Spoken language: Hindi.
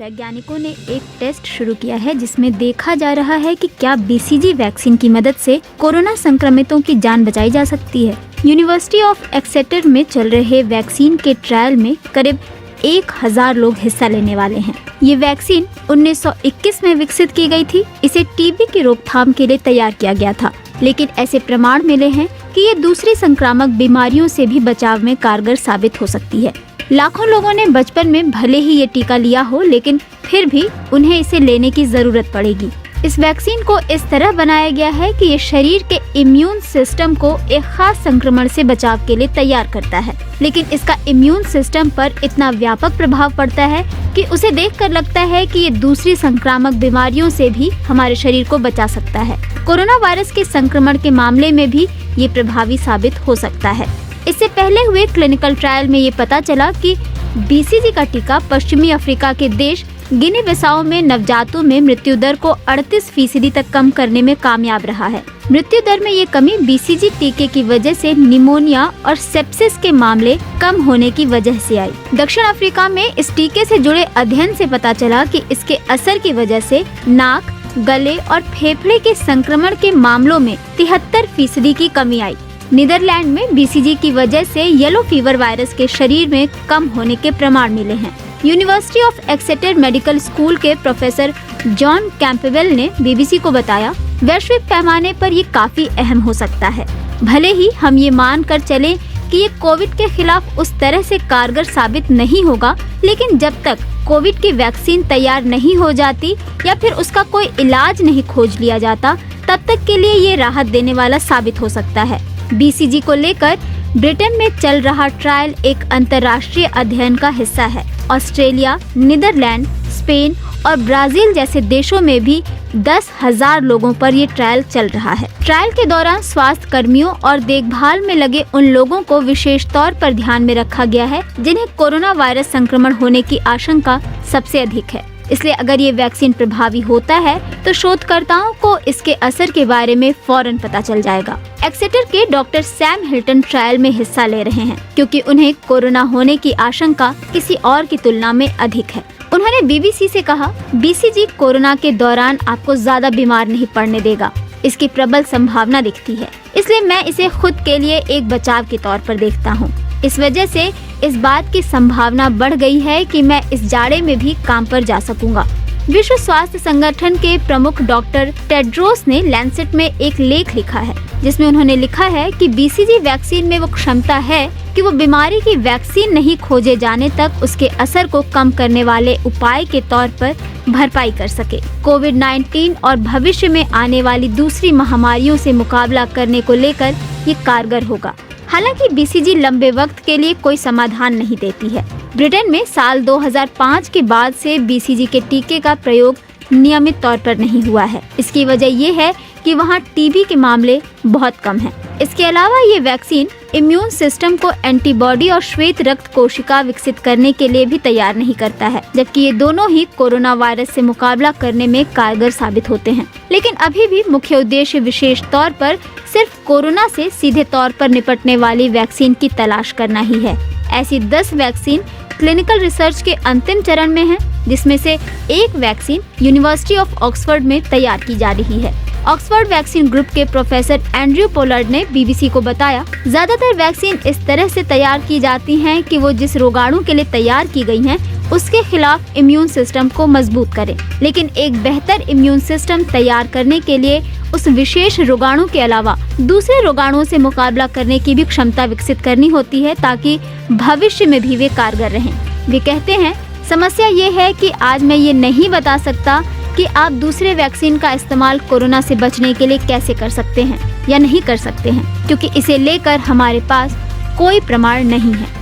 वैज्ञानिकों ने एक टेस्ट शुरू किया है जिसमें देखा जा रहा है कि क्या बीसीजी वैक्सीन की मदद से कोरोना संक्रमितों की जान बचाई जा सकती है। यूनिवर्सिटी ऑफ एक्सेटर में चल रहे वैक्सीन के ट्रायल में करीब 1000 लोग हिस्सा लेने वाले हैं। ये वैक्सीन 1921 में विकसित की गई थी। इसे टीबी की रोकथाम के लिए तैयार किया गया था, लेकिन ऐसे प्रमाण मिले हैं कि ये दूसरी संक्रामक बीमारियों से भी बचाव में कारगर साबित हो सकती है। लाखों लोगों ने बचपन में भले ही ये टीका लिया हो, लेकिन फिर भी उन्हें इसे लेने की जरूरत पड़ेगी। इस वैक्सीन को इस तरह बनाया गया है कि ये शरीर के इम्यून सिस्टम को एक खास संक्रमण से बचाव के लिए तैयार करता है, लेकिन इसका इम्यून सिस्टम पर इतना व्यापक प्रभाव पड़ता है कि उसे देखकर लगता है कि ये दूसरी संक्रामक बीमारियों से भी हमारे शरीर को बचा सकता है। कोरोना वायरस के संक्रमण के मामले में भी ये प्रभावी साबित हो सकता है। इससे पहले हुए क्लिनिकल ट्रायल में ये पता चला कि बीसीजी का टीका पश्चिमी अफ्रीका के देश गिनी बिसाऊ में नवजातों में मृत्यु दर को 38% तक कम करने में कामयाब रहा है। मृत्यु दर में ये कमी बीसीजी टीके की वजह से निमोनिया और सेप्सिस के मामले कम होने की वजह से आई। दक्षिण अफ्रीका में इस टीके से जुड़े अध्ययन से पता चला कि इसके असर की वजह से नाक, गले और फेफड़े के संक्रमण के मामलों में 73% की कमी आई। नीदरलैंड में बीसीजी की वजह से येलो फीवर वायरस के शरीर में कम होने के प्रमाण मिले हैं। University of Exeter medical school के प्रोफेसर जॉन कैंपबेल ने बीबीसी को बताया, वैश्विक पैमाने पर ये काफी अहम हो सकता है। भले ही हम ये मान कर चलें कि ये कोविड के खिलाफ उस तरह से कारगर साबित नहीं होगा, लेकिन जब तक कोविड की वैक्सीन तैयार नहीं हो जाती या फिर उसका कोई इलाज नहीं खोज लिया जाता, तब तक के लिए ये राहत देने वाला साबित हो सकता है। बीसीजी को लेकर ब्रिटेन में चल रहा ट्रायल एक अंतर्राष्ट्रीय अध्ययन का हिस्सा है। ऑस्ट्रेलिया, नीदरलैंड, स्पेन और ब्राजील जैसे देशों में भी 10,000 लोगों पर ये ट्रायल चल रहा है। ट्रायल के दौरान स्वास्थ्य कर्मियों और देखभाल में लगे उन लोगों को विशेष तौर पर ध्यान में रखा गया है जिन्हें कोरोना वायरस संक्रमण होने की आशंका सबसे अधिक है। इसलिए अगर ये वैक्सीन प्रभावी होता है तो शोधकर्ताओं को इसके असर के बारे में फौरन पता चल जाएगा। एक्सेटर के डॉक्टर सैम हिल्टन ट्रायल में हिस्सा ले रहे हैं क्योंकि उन्हें कोरोना होने की आशंका किसी और की तुलना में अधिक है। उन्होंने बीबीसी से कहा, बीसीजी कोरोना के दौरान आपको ज्यादा बीमार नहीं पड़ने देगा। इसकी प्रबल संभावना दिखती है, इसलिए मैं इसे खुद के लिए एक बचाव के तौर पर देखता हूँ। इस वजह से इस बात की संभावना बढ़ गई है कि मैं इस जाड़े में भी काम पर जा सकूंगा। विश्व स्वास्थ्य संगठन के प्रमुख डॉक्टर टेड्रोस ने लैंसेट में एक लेख लिखा है जिसमें उन्होंने लिखा है कि बीसीजी वैक्सीन में वो क्षमता है कि वो बीमारी की वैक्सीन नहीं खोजे जाने तक उसके असर को कम करने वाले उपाय के तौर पर भरपाई कर सके। कोविड-19 और भविष्य में आने वाली दूसरी महामारियों से मुकाबला करने को लेकर ये कारगर होगा। हालांकि बीसीजी लंबे वक्त के लिए कोई समाधान नहीं देती है। ब्रिटेन में साल 2005 के बाद से बीसीजी के टीके का प्रयोग नियमित तौर पर नहीं हुआ है। इसकी वजह ये है कि वहाँ टीबी के मामले बहुत कम हैं। इसके अलावा ये वैक्सीन इम्यून सिस्टम को एंटीबॉडी और श्वेत रक्त कोशिका विकसित करने के लिए भी तैयार नहीं करता है, जबकि ये दोनों ही कोरोना वायरस से मुकाबला करने में कारगर साबित होते हैं। लेकिन अभी भी मुख्य उद्देश्य विशेष तौर पर सिर्फ कोरोना से सीधे तौर पर निपटने वाली वैक्सीन की तलाश करना ही है। ऐसी 10 वैक्सीन क्लिनिकल रिसर्च के अंतिम चरण में है, जिसमें से एक वैक्सीन यूनिवर्सिटी ऑफ ऑक्सफोर्ड में तैयार की जा रही है। ऑक्सफोर्ड वैक्सीन ग्रुप के प्रोफेसर एंड्रयू पोलार्ड ने बीबीसी को बताया, ज्यादातर वैक्सीन इस तरह से तैयार की जाती हैं कि वो जिस रोगाणु के लिए तैयार की गई हैं, उसके खिलाफ इम्यून सिस्टम को मजबूत करें। लेकिन एक बेहतर इम्यून सिस्टम तैयार करने के लिए उस विशेष रोगाणु के अलावा दूसरे रोगाणुओं से मुकाबला करने की भी क्षमता विकसित करनी होती है ताकि भविष्य में भी वे कारगर रहें। वे कहते हैं, समस्या ये है कि आज मैं ये नहीं बता सकता कि आप दूसरे वैक्सीन का इस्तेमाल कोरोना से बचने के लिए कैसे कर सकते हैं या नहीं कर सकते हैं, क्योंकि इसे लेकर हमारे पास कोई प्रमाण नहीं है।